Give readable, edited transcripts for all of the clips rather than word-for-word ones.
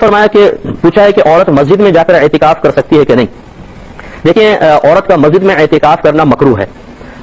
فرمایا کہ پوچھا ہے کہ عورت مسجد میں جا کر اعتکاف کر سکتی ہے کہ نہیں. دیکھیں عورت کا مسجد میں اعتکاف کرنا مکروہ ہے.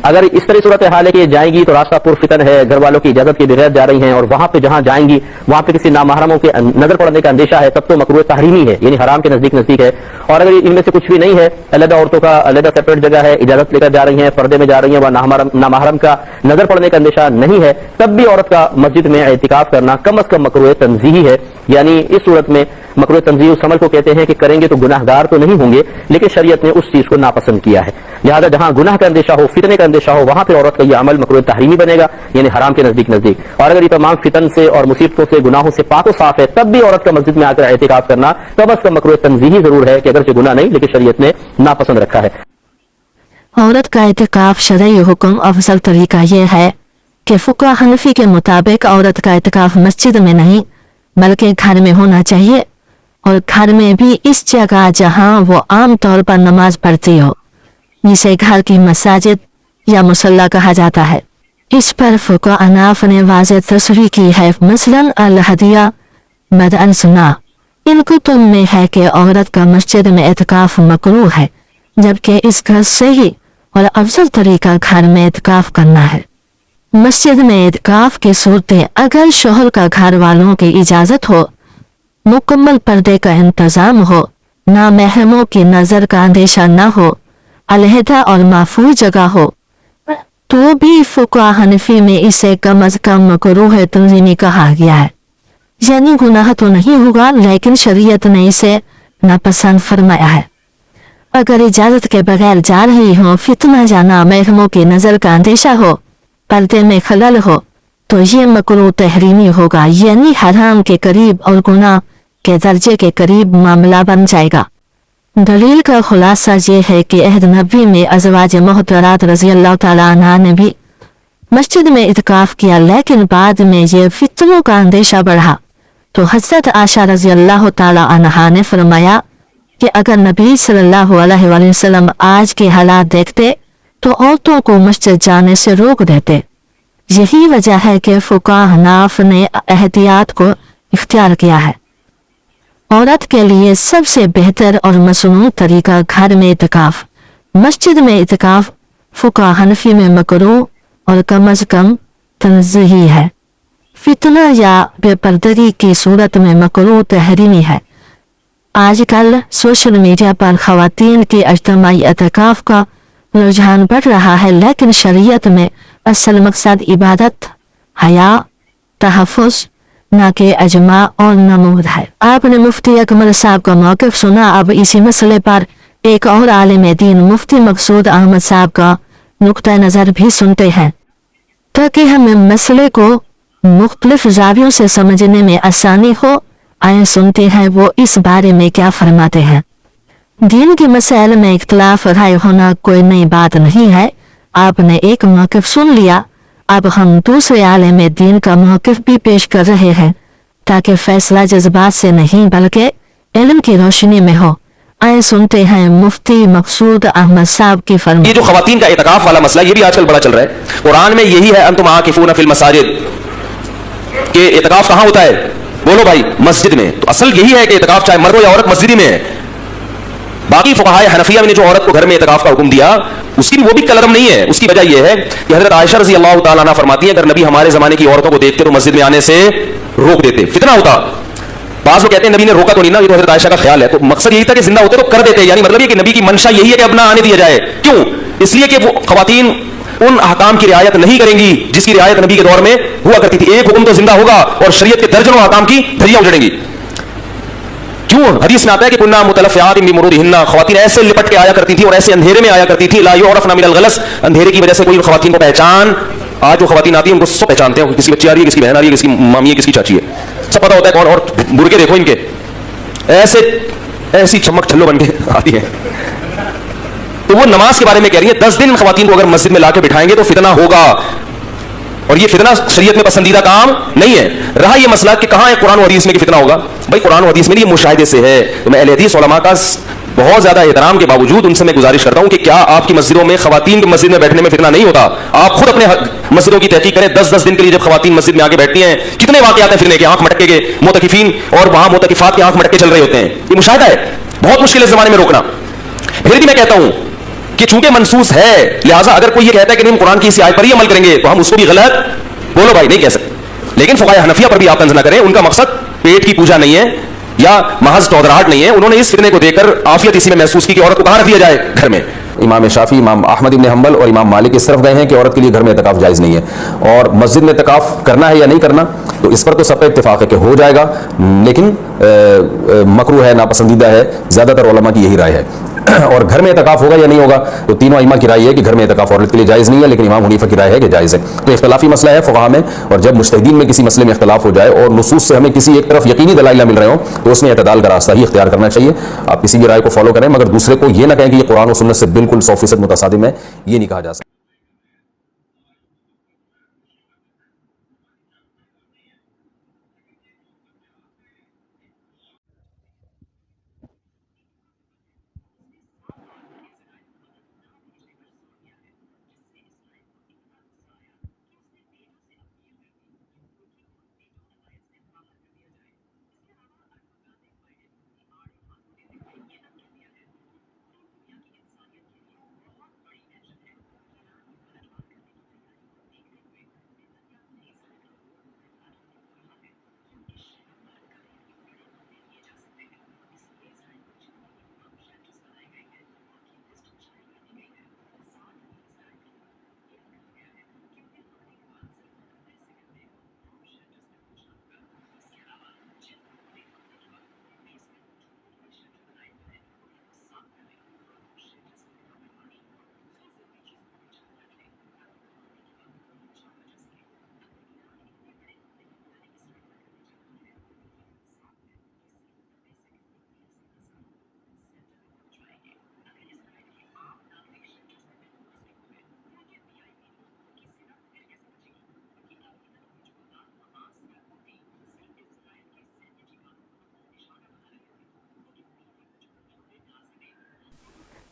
اگر اس طرح صورتحال ہے کہ جائیں گی تو راستہ پر فتن ہے، گھر والوں کی اجازت کے بغیر جا رہی ہیں اور وہاں پہ جہاں جائیں گی وہاں پہ کسی نامحرموں کے نظر پڑنے کا اندیشہ ہے، تب تو مکروہ تحریمی ہے، یعنی حرام کے نزدیک ہے. اور اگر ان میں سے کچھ بھی نہیں ہے، علیحدہ عورتوں کا علیحدہ سیپریٹ جگہ ہے، اجازت لے کر جا رہی ہیں، پردے میں جا رہی ہیں، وہ نامحرم کا نظر پڑنے کا اندیشہ نہیں ہے، تب بھی عورت کا مسجد میں اعتکاف کرنا کم از کم مکروہ تنزیہی ہے. یعنی اس صورت میں مکروہ تنزیہ اس عمل کو کہتے ہیں کہ کریں گے تو گناہ گار تو نہیں ہوں گے، لیکن شریعت نے اس چیز کو ناپسند کیا ہے. لہذا جہاں گناہ کا اندیشہ ہو، فتنے کا اندیشہ ہو، وہاں پہ عورت کا یہ عمل مکروہ تحریمی بنے گا، یعنی حرام کے نزدیک. اور اگر یہ تمام فتن سے اور مصیبتوں سے گناہوں سے پاک و صاف ہے، تب بھی عورت کا مسجد میں آ کر اعتکاف کرنا کم از کم مکروہ تنزیہی ضرور ہے کہ اگرچہ گناہ نہیں لیکن شریعت نے ناپسند رکھا ہے. عورت کا اعتکاف شرعی حکم افضل طریقہ یہ ہے کہ فقہ حنفی کے مطابق عورت کا اعتکاف مسجد میں نہیں بلکہ گھر میں ہونا چاہیے، اور گھر میں بھی اس جگہ جہاں وہ عام طور پر نماز پڑھتی ہو، جسے گھر کی مساجد یا مصلی کہا جاتا ہے. اس پر فقہ اناف نے واضح تصریح کی ہے. مثلاً الہدیہ بدء سنا ان کتب میں ہے کہ عورت کا مسجد میں اعتکاف مکروہ ہے، جبکہ اس کا صحیح اور افضل طریقہ گھر میں اعتکاف کرنا ہے. مسجد میں اعتکاف کی صورتیں اگر شوہر کا گھر والوں کی اجازت ہو، مکمل پردے کا انتظام ہو، نامحرموں کی نظر کا اندیشہ نہ ہو، علیحدہ اور محفوظ جگہ ہو، تو بھی فقہ حنفی میں اسے کم از کم مکروہ تنظیمی کہا گیا ہے. یعنی گناہ تو نہیں ہوگا لیکن شریعت نے اسے ناپسند فرمایا ہے. اگر اجازت کے بغیر جا رہی ہو، فتنہ یا نامحرموں کی نظر کا اندیشہ ہو، پردے میں خلل ہو، تو یہ مکروہ تحریمی ہوگا، یعنی حرام کے قریب اور گناہ کے درجے کے قریب معاملہ بن جائے گا. دلیل کا خلاصہ یہ ہے کہ عہد نبوی میں ازواج محترات رضی اللہ تعالیٰ عنہ نے بھی مسجد میں اعتکاف کیا، لیکن بعد میں یہ فتنوں کا اندیشہ بڑھا تو حضرت عائشہ رضی اللہ تعالیٰ عنہا نے فرمایا کہ اگر نبی صلی اللہ علیہ وآلہ وسلم آج کے حالات دیکھتے تو عورتوں کو مسجد جانے سے روک دیتے. یہی وجہ ہے کہ فقہ حناف نے احتیاط کو اختیار کیا ہے. عورت کے لیے سب سے بہتر اور مصنوع طریقہ گھر میں اعتکاف. مسجد میں اعتکاف فقہ حنفی میں مکروہ اور کم از کم تنزیہی ہے. فتنہ یا بے پردگی کی صورت میں مکروہ تحریمی ہے. آج کل سوشل میڈیا پر خواتین کے اجتماعی اعتکاف کا رجحان بڑھ رہا ہے، لیکن شریعت میں اصل مقصد عبادت، حیا، تحفظ، نہ کہ اجماع اور نمود ہے. آپ نے مفتی اکمل صاحب کا موقف سنا. اب اسی مسئلے پر ایک اور عالم دین مفتی مقصود احمد صاحب کا نقطہ نظر بھی سنتے ہیں تاکہ ہمیں مسئلے کو مختلف زاویوں سے سمجھنے میں آسانی ہو. آئیں سنتے ہیں وہ اس بارے میں کیا فرماتے ہیں. دین کے مسائل میں اختلاف رائے ہونا کوئی نئی بات نہیں ہے. آپ نے ایک موقف سن لیا، اب ہم دوسرے عالم دین کا موقف بھی پیش کر رہے ہیں تاکہ فیصلہ جذبات سے نہیں بلکہ علم کی روشنی میں ہو. آئیں سنتے ہیں مفتی مقصود احمد صاحب کی فرمائش. یہ جو خواتین کا اعتکاف والا مسئلہ یہ بھی آج کل بڑا چل رہا ہے. قرآن میں یہی ہے انتم عاکفون فی المساجد کہ اعتکاف کہاں ہوتا ہے؟ بولو بھائی، مسجد میں. تو اصل یہی ہے کہ اعتکاف چاہے مرد ہو یا عورت مسجد میں ہے. باقی فقہائے حنفیہ میں نے جو عورت کو گھر میں اعتکاف کا حکم دیا اس کی وہ بھی کلرم نہیں ہے. اس کی وجہ یہ ہے کہ حضرت عائشہ رضی اللہ تعالیٰ عنہ فرماتی ہیں اگر نبی ہمارے زمانے کی عورتوں کو دیکھتے تو مسجد میں آنے سے روک دیتے، فتنہ ہوتا. بعض وہ کہتے ہیں نبی نے روکا تو نہیں نا، یہ تو حضرت عائشہ کا خیال ہے. تو مقصد یہی تھا کہ زندہ ہوتے تو کر دیتے، یعنی مطلب یہ کہ نبی کی منشا یہی ہے کہ اب نہ آنے دیا جائے. کیوں؟ اس لیے کہ وہ خواتین ان احکام کی رعایت نہیں کریں گی جس کی رعایت نبی کے دور میں ہوا کرتی تھی. ایک حکم تو زندہ ہوگا اور شریعت کے درجنوں احکام کی دھجیاں اجڑیں گی. کیوں؟ حدیث میں آتا ہے کہ کننا متلفیات بمرورہن، خواتین ایسے لپٹ کے آیا کرتی تھی اور ایسے اندھیرے میں آیا کرتی تھی. لا یعرفن من الغلس، اندھیرے کی وجہ سے کوئی خواتین کو پہچان. آج جو خواتین آتی ہیں ان کو سب پہچانتے ہیں، کسی بچی آ رہی ہے، کس کی بہن آ رہی ہے، کس کی مامی ہے، کس کی چاچی ہے، سب پتہ ہوتا ہے کون. اور برقعے دیکھو ان کے، ایسی چمک چھلو بن کے آتی ہے. تو وہ نماز کے بارے میں کہہ رہی ہے 10 دن خواتین کو اگر مسجد میں لا کے بٹھائیں گے تو فتنہ ہوگا، اور یہ فتنہ شریعت میں پسندیدہ کام نہیں ہے. رہا یہ مسئلہ کہ کہاں ہے قرآن و حدیث میں کہ فتنہ ہوگا، بھائی قرآن و حدیث میں یہ مشاہدے سے ہے. تو میں اہل حدیث علماء کا بہت زیادہ احترام کے باوجود ان سے میں گزارش کرتا ہوں کہ کیا آپ کی مسجدوں میں خواتین کی مسجد میں بیٹھنے میں فتنہ نہیں ہوتا؟ آپ خود اپنے مسجدوں کی تحقیق کریں. 10 دن کے لیے جب خواتین مسجد میں آ کے بیٹھتی ہیں کتنے واقعات ہیں پھرنے کے, آنکھ مٹکے کے, معتکفین اور وہاں معتکفات کے آنکھ مٹکے چل رہے ہوتے ہیں. یہ مشاہدہ ہے, بہت مشکل ہے اس زمانے میں روکنا. پھر بھی میں کہتا ہوں کہ چونکہ منسوس ہے, لہٰذا اگر کوئی یہ کہتا ہے کہ نہیں ہم قرآن کی اسی آیت پر ہی عمل کریں گے تو ہم اس کو بھی غلط بولو بھائی نہیں کہہ سکتے. لیکن فقہائے حنفیہ پر بھی آپ طنز نہ کریں, ان کا مقصد پیٹ کی پوجا نہیں ہے یا محض توضیحات نہیں ہے. انہوں نے اس فتنے کو دیکھ کر عافیت اسی میں محسوس کی کہ عورت کو کہاں رکھ دیا جائے گھر میں. امام شافعی, امام احمد بن حنبل اور امام مالک اس طرف گئے ہیں کہ عورت کے لیے گھر میں اعتکاف جائز نہیں ہے, اور مسجد میں اعتکاف کرنا ہے یا نہیں کرنا تو اس پر تو سب کا اتفاق ہے کہ ہو جائے گا, لیکن مکروہ ہے, ناپسندیدہ ہے. زیادہ تر علماء کی یہی رائے ہے. اور گھر میں اعتکاف ہوگا یا نہیں ہوگا تو تینوں ائمہ کی رائے ہے کہ گھر میں اعتکاف عورت کے لیے جائز نہیں ہے, لیکن امام حنیفہ کی رائے ہے کہ جائز ہے. تو اختلافی مسئلہ ہے فقہا میں, اور جب مجتہدین میں کسی مسئلے میں اختلاف ہو جائے اور نصوص سے ہمیں کسی ایک طرف یقینی دلائل مل رہے ہوں تو اس میں اعتدال کا راستہ ہی اختیار کرنا چاہیے. آپ کسی بھی رائے کو فالو کریں مگر دوسرے کو یہ نہ کہیں کہ یہ قرآن و سنت سے بالکل 100% متصادم ہے, یہ نہیں کہا جا سکتا.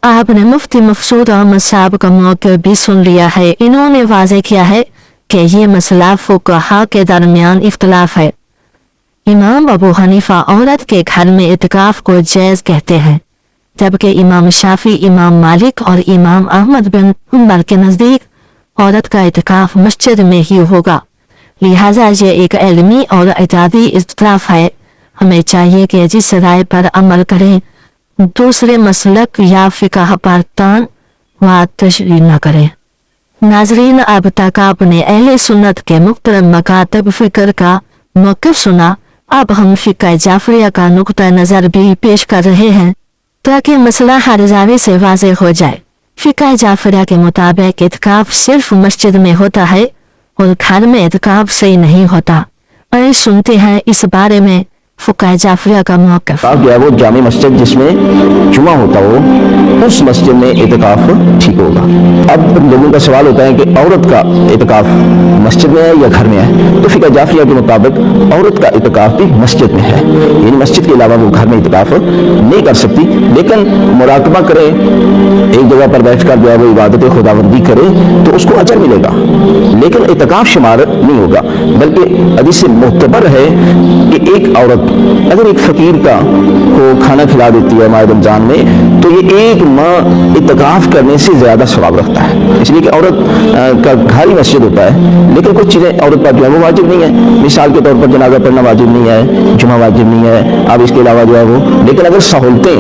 آپ نے مفتی مفسود احمد صاحب کا موقع بھی سن لیا ہے. انہوں نے واضح کیا ہے کہ یہ مسئلہ فقہا کے درمیان اختلاف ہے. امام ابو حنیفہ عورت کے گھر میں اعتکاف کو جائز کہتے ہیں, جبکہ امام شافعی, امام مالک اور امام احمد بن حنبل کے نزدیک عورت کا اعتکاف مسجد میں ہی ہوگا. لہٰذا یہ ایک علمی اور اعتقادی اختلاف ہے. ہمیں چاہیے کہ جس رائے پر عمل کریں دوسرے مسلک یا فقہ پر تان و تشریح نہ کریں. ناظرین, اب تک آپ نے اہل سنت کے مختلف مکاتب فکر کا موقف سنا. اب ہم فقہ جعفریہ کا نقطہ نظر بھی پیش کر رہے ہیں تاکہ مسئلہ ہر زاویے سے واضح ہو جائے. فقہ جعفریہ کے مطابق اعتکاف صرف مسجد میں ہوتا ہے اور گھر میں اعتکاف صحیح نہیں ہوتا. اور سنتے ہیں اس بارے میں فقہ جعفریہ کا موقف. جو ہے وہ جامع مسجد جس میں جمعہ ہوتا ہو اس مسجد میں اعتکاف ٹھیک ہوگا. اب لوگوں کا سوال ہوتا ہے کہ عورت کا اعتکاف مسجد میں ہے یا گھر میں ہے, تو فقہ جعفریہ کے مطابق عورت کا اعتکاف بھی مسجد میں ہے, یعنی مسجد کے علاوہ وہ گھر میں اعتکاف نہیں کر سکتی, لیکن مراقبہ کرے, ایک جگہ پر بیٹھ کر جو ہے وہ عبادت خداوندی کرے تو اس کو اجر ملے گا, لیکن اعتکاف شمار نہیں ہوگا. بلکہ حدیث سے معتبر ہے کہ ایک عورت اگر ایک فقیر کا کو کھانا کھلا دیتی ہے ماہ رمضان میں تو یہ ایک ماہ اعتکاف کرنے سے زیادہ ثواب رکھتا ہے, اس لیے کہ عورت کا گھر ہی مسجد ہوتا ہے. لیکن کچھ چیزیں عورت پر جو ہے وہ واجب نہیں ہے, مثال کے طور پر جنازہ پڑھنا واجب نہیں ہے, جمعہ واجب نہیں ہے. اب اس کے علاوہ جو ہے وہ, لیکن اگر سہولتیں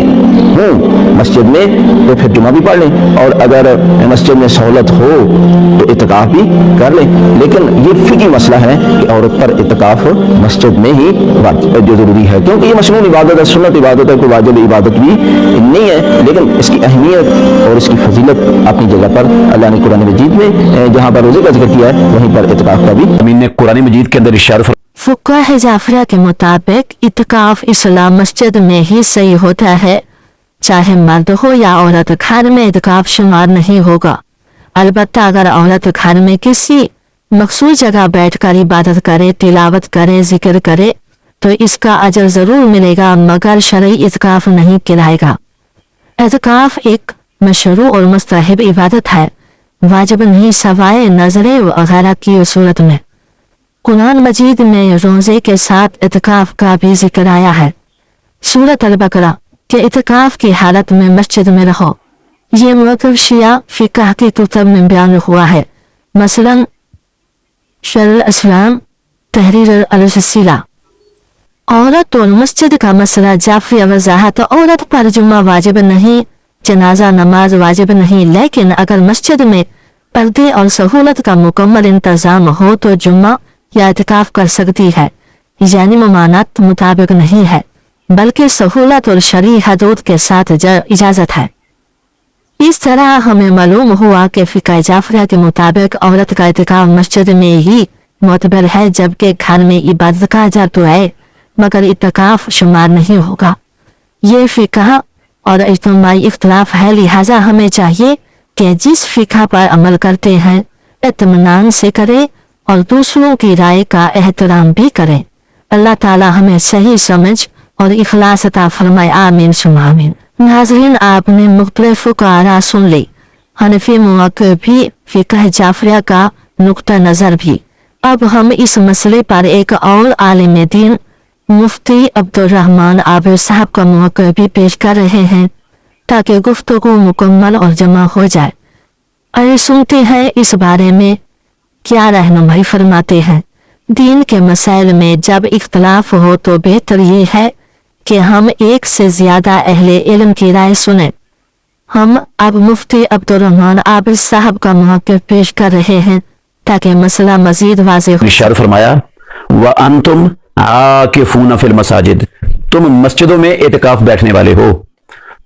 ہوں مسجد میں تو پھر جمعہ بھی پڑھ لیں, اور اگر مسجد میں سہولت ہو تو اعتکاف بھی کر لیں. لیکن یہ فقہی مسئلہ ہے کہ عورت پر اعتکاف مسجد میں ہی جو ضروری ہے, کیونکہ یہ مشروع عبادت ہے, سنت عبادت ہے, کوئی واجب عبادت بھی نہیں ہے. لیکن اس کی اہمیت اور اس کی فضیلت اپنی جگہ پر اللہ نے قرآن مجید میں جہاں پر روزے کا ذکر کیا ہے وہیں پر اعتکاف کا بھی امین نے قرآن مجید کے اندر اشارہ. فقہ جعفریہ کے مطابق اعتکاف اسلام مسجد میں ہی صحیح ہوتا ہے, چاہے مرد ہو یا عورت. گھر میں اعتکاف شمار نہیں ہوگا. البتہ اگر عورت گھر میں کسی مخصوص جگہ بیٹھ کر عبادت کرے, تلاوت کرے, ذکر کرے تو اس کا اجر ضرور ملے گا, مگر شرعی اعتکاف نہیں کہلائے گا. एतकाफ एक मशरू और मुस्तहब इबादत है, वाजिब नहीं सवाए नजरे वगैरह की सूरत में। कुरान मजीद में रोजे के साथ इतकाफ का भी जिक्र आया है। सूरत अल-बकरा के इतकाफ की हालत में मस्जिद में रहो, ये मौक़िफ़ शिया फ़िक़्ह की कुतुब में बयान हुआ है, मसलन शरह इस्लाम तहरीर अल-वसीला। औरत और मस्जिद का मसला जाफरी वजाहत। औरत पर जुम्मा वाजिब नहीं, जनाजा नमाज वाजिब नहीं, लेकिन अगर मस्जिद में पर्दे और सहूलत का मुकम्मल इंतजाम हो तो जुम्मा या इतिकाफ कर सकती है, यानी ममानत मुताबिक नहीं है बल्कि सहूलत और शरई हदूद के साथ इजाजत है। इस तरह हमें मालूम हुआ कि फ़िक़्ह जाफरिया के मुताबिक औरत का इतिकाफ मस्जिद में ही मोतबर है, जबकि घर में इबादत का जा तो है मगर इतिकाफ शुमार नहीं होगा। ये फ़िक़्ह और इज्तिमाई इख्तिलाफ है, लिहाजा हमें चाहिए कि जिस फ़िक़्ह पर अमल करते हैं इत्मीनान से करें और दूसरों की राय का एहतराम भी करें। अल्लाह ताला हमें सही समझ और इखलास अता फरमाए, आमीन सुम्मा आमीन। नाज़रीन, आपने मुख्तलिफ फ़ुक़हा सुन ली, हनफी मौक़िफ़ भी, फ़िक़्ह जाफरिया का नुक्ता नज़र भी। अब हम इस मसले पर एक और आलिम दीन मुफ्ती अब्दुर्रहमान आबिद साहब का मौक़िफ़ भी पेश कर रहे हैं ताकि गुफ्तगू मुकम्मल और जमा हो जाए। आइए सुनते हैं इस बारे में क्या रहनुमाई फरमाते हैं। दीन के मसाइल में जब इख्तलाफ हो तो बेहतर ये है कि हम एक से ज्यादा अहले इल्म की राय सुने। हम अब मुफ्ती अब्दुर्रहमान आबिद साहब का मौक़िफ़ पेश कर रहे हैं ताकि मसला मजीद वाज़ेह हो। इरशाद फरमाया, व अंतुम आकिफून फिल मसाजिद, तुम मस्जिदों में एतिकाफ बैठने वाले हो।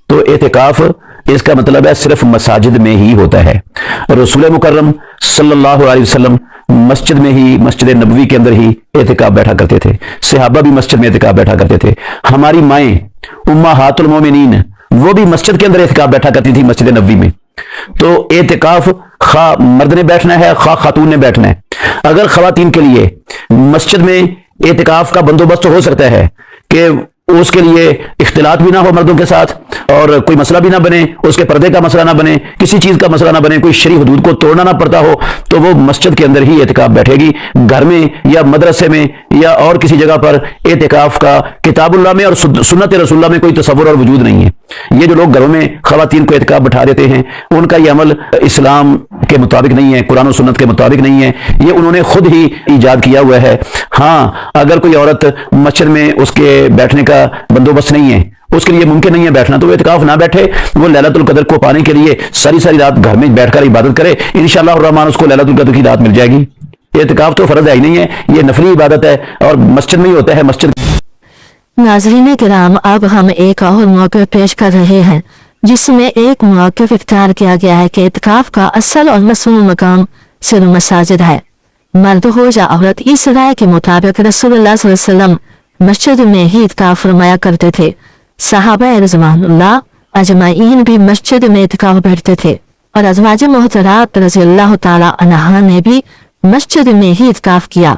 तो एतिकाफ इसका मतलब है सिर्फ मसाजिद में ही होता है। रसूल मुकर्रम सल्लल्लाहु अलैहि वसल्लम मस्जिद में ही, मस्जिद नबवी के अंदर ही एतिकाफ बैठा करते थे। सहाबा भी मस्जिद में एतिकाफ बैठा करते थे। हमारी माएं उम्माहातुल मोमिनीन वो भी मस्जिद के अंदर एतिकाफ बैठा करती थी, मस्जिद नबवी में। तो एतिकाफ खा मर्द ने बैठना है खा खातून ने बैठना है। अगर खवातीन के लिए मस्जिद में एतिकाफ का बंदोबस्त हो सकता है कि उसके लिए इख्तिलात भी ना हो मर्दों के साथ और कोई मसला भी ना बने, उसके पर्दे का मसला ना बने, किसी चीज का मसला ना बने, कोई शरी हुदूद को तोड़ना ना पड़ता हो, तो वो मस्जिद के अंदर ही एतिकाफ बैठेगी। घर में या मदरसे में या और किसी जगह पर एतिकाफ का किताबुल्लाह में और सुन्नत रसूलुल्लाह में कोई तसव्वुर और वजूद नहीं है। ये जो लोग घरों में खवातीन को एतिकाफ बैठा देते हैं उनका ये अमल इस्लाम के मुताबिक नहीं है, कुरान और सुन्नत के मुताबिक नहीं है, ये उन्होंने खुद ही ईजाद किया हुआ है। हाँ, अगर कोई औरत मस्जिद में उसके बैठने का बंदोबस्त नहीं है, उसके लिए मुमकिन नहीं है बैठना, तो वो एतिकाफ ना बैठे, वो लैलतुल कदर को पाने के लिए सारी सारी रात घर में बैठकर इबादत करे, इंशाअल्लाह रहमान उसको लैलतुल कदर की रात मिल जाएगी। एतिकाफ तो फर्ज है ही नहीं है, ये नफली इबादत है और मस्जिद में ही होता है। मस्जिद नाज़रीन किराम, अब हम एक और मौक़िफ़ पेश कर रहे हैं जिसमें एक मौक़िफ़ इख्तियार किया गया है कि इतिकाफ का असल और मसनून मकाम सिर्फ मसाजिद है। मर्द हो या औरत, इस राय के मुताबिक रसूलुल्लाह सल्लल्लाहु अलैहि वसल्लम मस्जिद में ही इतिकाफ फरमाया करते थे। सहाबा रिज़वानुल्लाह अजमाइन भी मस्जिद में इतिकाफ बैठते थे और अज़वाज मोहतरात रज़ियल्लाहु ताला अन्हा ने भी मस्जिद में ही इतिकाफ किया।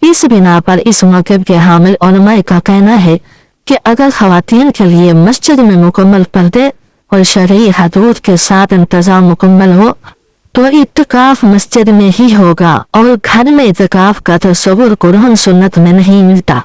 इस बिना पर इस मौक़िफ़ के हामिल उलमाए का कहना है कि अगर खवातीन के लिए मस्जिद में मुकम्मल पर्दे और शरई हदूद के साथ इंतजाम मुकम्मल हो तो इतिकाफ मस्जिद में ही होगा और घर में इतिकाफ का तस्वुर कुरान सुन्नत में नहीं मिलता।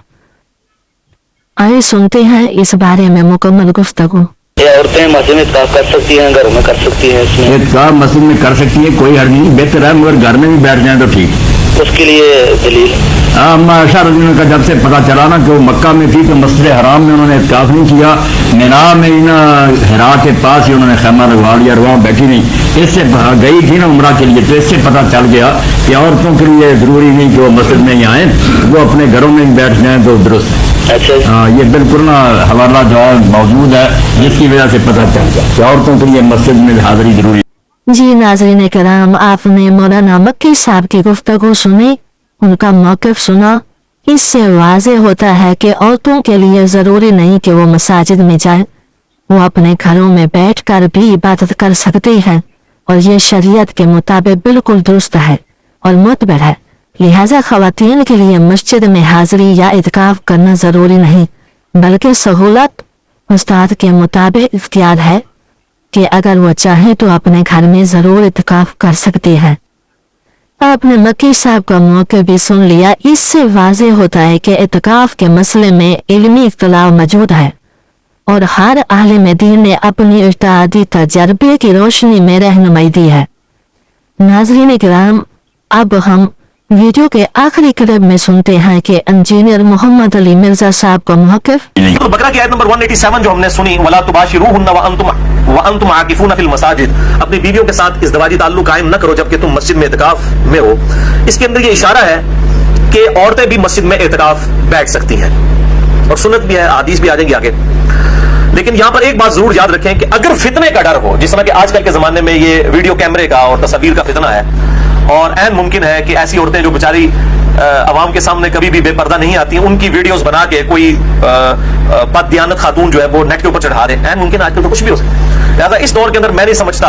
आइए सुनते हैं इस बारे में मुकम्मल गुफ्तगू। औरतें मस्जिद में इतिकाफ कर सकती हैं, घर में कर सकती हैं, इसमें इतिकाफ मस्जिद में कर सकती है, कोई हर्ज नहीं, बेहतर है, मगर घर में भी बैठ जाए तो ठीक। उसके लिए दलील आयशा रज़ियल्लाहु का जब से पता चला ना कि वो मक्का में थी तो मस्जिद हराम में उन्होंने इतिकाफ नहीं किया, मिना में ना हिरा के पास ही उन्होंने खैमा लगवा लिया और वहाँ बैठी नहीं। इससे गई थी ना उम्रा के लिए, तो इससे पता चल गया कि औरतों के लिए जरूरी नहीं कि वो मस्जिद में ही आए, वो अपने घरों में ही बैठ जाए तो दुरुस्त है। अच्छा, हाँ, ये बिल्कुल ना हवाला जो है मौजूद है, जिसकी वजह से पता चल गया कि औरतों के लिए मस्जिद में हाजिरी जरूरी। जी नाज़रीन किराम, आपने मौलाना मक्की साहब की गुफ्तगू सुनी, उनका मौक़िफ़ सुना। इससे वाज़ेह होता है कि औरतों के लिए ज़रूरी नहीं कि वो मसाजिद में जाए, वो अपने घरों में बैठकर भी इबादत कर सकती हैं और ये शरीयत के मुताबिक बिल्कुल दुरुस्त है और मुतबर है। लिहाजा ख़वातीन के लिए मस्जिद में हाज़िरी या इतिकाफ करना ज़रूरी नहीं बल्कि सहूलत उस्ताद के मुताबिक इख्तियार है कि अगर वो चाहे तो अपने घर में जरूर इत्काफ कर सकती है। आपने मक्की साहब का मौके भी सुन लिया। इससे वाज़े होता है कि इत्काफ के मसले में इल्मी इख्तिलाफ मौजूद है और हर आलिम दीन ने अपनी इज्तिहादी तजर्बे की रोशनी में रहनुमाई दी है। नाज़रीन किराम, अब हम वीडियो के आखिरी क्लिप में सुनते हैं कि इंजीनियर मोहम्मद अली मिर्जा साहब का मौक़िफ़। तो बकरा की आयत नंबर 187 जो हमने सुनी, वला तुबाशिरूहुन्ना व अंतुम आकिफूना फिल मसाजिद, अपनी बीवियों के साथ इज़्दिवाजी ताल्लुक कायम न करो जबकि तुम मस्जिद में इतिकाफ में हो। इसके अंदर ये इशारा है कि औरतें भी मस्जिद में इतिकाफ बैठ सकती हैं और सुन्नत भी है, हदीस भी आ जाएंगी आगे। लेकिन यहां पर एक बात जरूर याद रखें कि अगर फितने का डर हो, जिस तरह के आजकल के जमाने में ये वीडियो कैमरे का और तस्वीर का फितना है, और ऐन मुमकिन है कि ऐसी औरतें जो बेचारी अवाम के सामने कभी भी बेपर्दा नहीं आती, उनकी वीडियोस बना के कोई बददियानत खातून जो है वो नेट के ऊपर चढ़ा रहे, ऐन मुमकिन आजकल तो कुछ भी हो सकता है। लिहाजा इस दौर के अंदर मैं नहीं समझता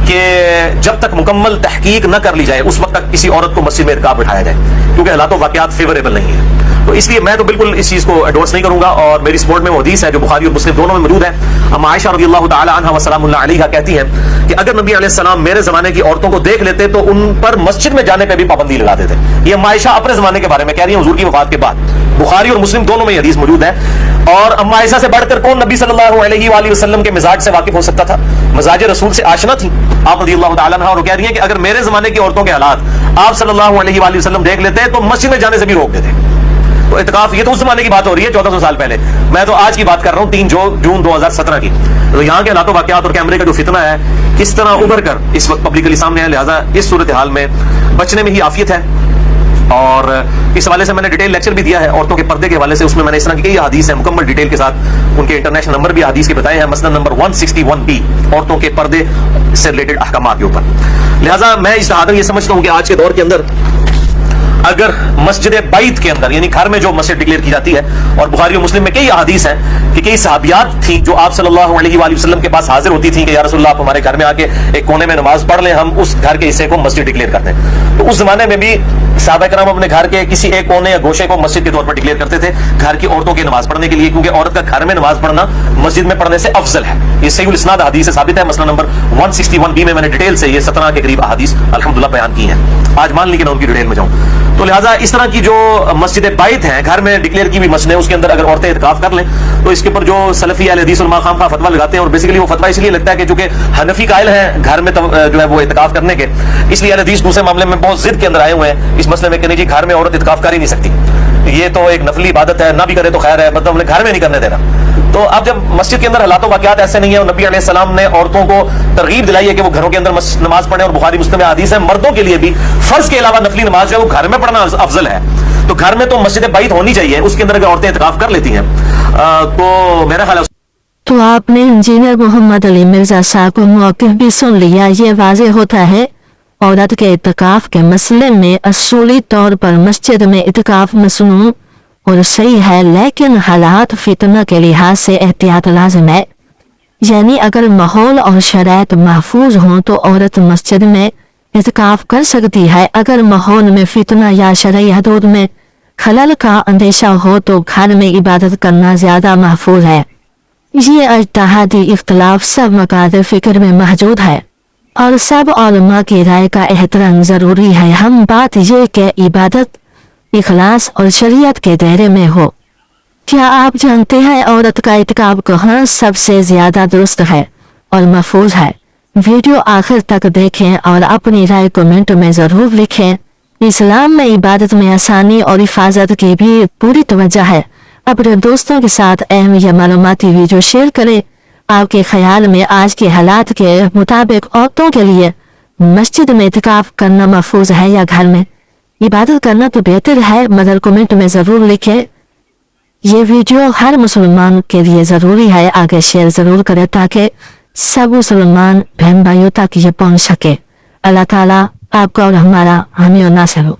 कि जब तक मुकम्मल तहकीक न कर ली जाए उस वक्त तक किसी औरत को मस्जिद में इत्काफ बिठाया जाए, क्योंकि हालात वाक़यात फेवरेबल नहीं है। तो इसलिए मैं तो बिल्कुल इस चीज को एंडोर्स नहीं करूंगा। और मेरी सपोर्ट में वो हदीस है जो बुखारी और मुस्लिम दोनों में मौजूद है। अम्मा आयशा रज़ियल्लाहु तआला अन्हा व सलामुल्लाह अलैहा कहती हैं कि अगर नबी अलैहि सलाम मेरे जमाने की औरतों को देख लेते तो उन पर मस्जिद में जाने पर भी पाबंदी लगा देते। ये अम्मा आयशा अपने जमाने के बारे में कह रही है, हुजूर की वफात के बाद। बुखारी और मुस्लिम दोनों में हदीस मौजूद है। और अम्मा आयशा से बढ़कर कौन नबी सल्लल्लाहु अलैहि वसल्लम के मिजाज से वाकिफ हो सकता था? मिजाज रसूल से आशना थी आप रज़ियल्लाहु तआला अन्हा, और कह रही है कि अगर मेरे जमाने की औरतों के हालात आप सल्लल्लाहु अलैहि वसल्लम देख लेते तो मस्जिद में जाने से भी रोक देते। तो इत्काफ, ये तो उस जमाने की बात हो रही है 1400 साल पहले, मैं तो आज की बात कर रहा हूँ 3 जून 2017 की। तो यहाँ के हालातों वाक़यात और कैमरे का जो फितना है किस तरह उभर कर इस वक्त पब्लिकली सामने है। लिहाजा इस सूरत हाल में बचने में ही आफियत है। और इस हवाले से मैंने डिटेल लेक्चर भी दिया है औरतों के पर्दे के हवाले से। उसमें मैंने इस तरह की कई हदीस है मुकम्मल डिटेल के साथ, उनके इंटरनेशनल नंबर भी हदीस के बताए हैं, मसलन नंबर 161B, औरतों के पर्दे से रिलेटेड अहकामात के ऊपर। लिहाजा मैं इस हाथ ये समझता हूँ कि आज के दौर के अंदर अगर मस्जिद बैत के अंदर, यानी घर में जो मस्जिद डिक्लेयर की जाती है, और बुखारी और मुस्लिम में कई हदीस हैं कि कई सहाबियात थी जो आप सल्लल्लाहु अलैहि वसल्लम के पास हाजिर होती थी कि या रसूलल्लाह आप हमारे घर में आके एक कोने में नमाज पढ़ लें, हम उस घर के हिस्से को मस्जिद डिक्लेयर करते हैं। तो उस जमाने में भी सहाबा कराम अपने घर के किसी एक कोने या गोशे को मस्जिद के तौर पर डिक्लेयर करते थे घर की औरतों की नमाज पढ़ने के लिए, क्योंकि औरत का घर में नमाज पढ़ना मस्जिद में पढ़ने से अफजल है। ये सहीहुल इस्नाद हदीस से साबित है। मसला नंबर 161B में मैंने डिटेल से ये 17 के करीब हदीस अल्हम्दुलिल्लाह बयान की है। आज मान ली कि मैं उनकी डिटेल में जाऊं। तो लिहाजा इस तरह की जो मस्जिद बैत हैं, घर में डिक्लेयर की हुई मस्जिद है, उसके अंदर अगर औरतें इत्काफ कर लें तो इसके ऊपर जो सलफी अहले हदीस उलमा खाम फतवा लगाते हैं, और बेसिकली वो फतवा इसलिए लगता है कि चूंकि हनफी कायल हैं घर में जो है वो इत्काफ करने के, इसलिए अहले हदीस दूसरे मामले में बहुत जिद के अंदर आए हुए हैं इस मसले में कि नहीं जी घर में औरत इत्काफ कर ही नहीं सकती, ये तो एक नफली इबादत है, ना भी करे तो खैर है, मतलब हमने घर में नहीं करने देना। तो अब जब मस्जिद के अंदर हालात वाक़यात ऐसे नहीं है, और नबी अलैहि सलाम ने औरतों को तरगीब दिलाई है कि वो घरों के अंदर नमाज पढ़ें, और बुखारी मुस्लिम में हदीस है मर्दों के लिए भी फर्ज के अलावा नफली नमाज जो है वो घर में पढ़ना अफजल है। तो घर में तो मस्जिद बैत होनी चाहिए, उसके अंदर अगर औरतें इत्काफ कर लेती हैं तो मेरा ख्याल है। तो आपने इंजीनियर मोहम्मद अली मिर्जा साहब को मौक़िफ़ भी सुन लिया। ये वाज़े होता है औरत के इत्काफ के मसले में असूली तौर पर मस्जिद में इत्काफ मसनून और सही है, लेकिन हालात फितना के लिहाज से एहतियात लाजिम है। यानी अगर माहौल और शराइत महफूज हों तो औरत मस्जिद में इत्काफ कर सकती है। अगर माहौल में फितना या शरई हदूद में खलल का अंदेशा हो तो घर में इबादत करना ज्यादा महफूज है। ये इज्तिहादी इख्तिलाफ सब मकाद फिक्र में मौजूद है और सब उलमा की राय का एहतराम जरूरी है। हम बात ये कि इबादत इखलास और शरीयत के दायरे में हो। क्या आप जानते हैं औरत का इत्काफ कहाँ सबसे ज्यादा दुरुस्त है और महफूज है? वीडियो आखिर तक देखें और अपनी राय कमेंट में जरूर लिखें। इस्लाम में इबादत में आसानी और हिफाजत की भी पूरी तवज्जो है। अपने दोस्तों के साथ अहम या मालूमाती वीडियो शेयर करें। आपके ख्याल में आज के हालात के मुताबिक औरतों के लिए मस्जिद में इत्काफ करना महफूज है या घर में इबादत करना तो बेहतर है? मगर कमेंट में जरूर लिखें। ये वीडियो हर मुसलमान के लिए जरूरी है, आगे शेयर जरूर करें ताकि सब मुसलमान बहन भाइयों तक ये पहुंच सके। अल्लाह ताला आपका और हमारा हामी और नासिर हो।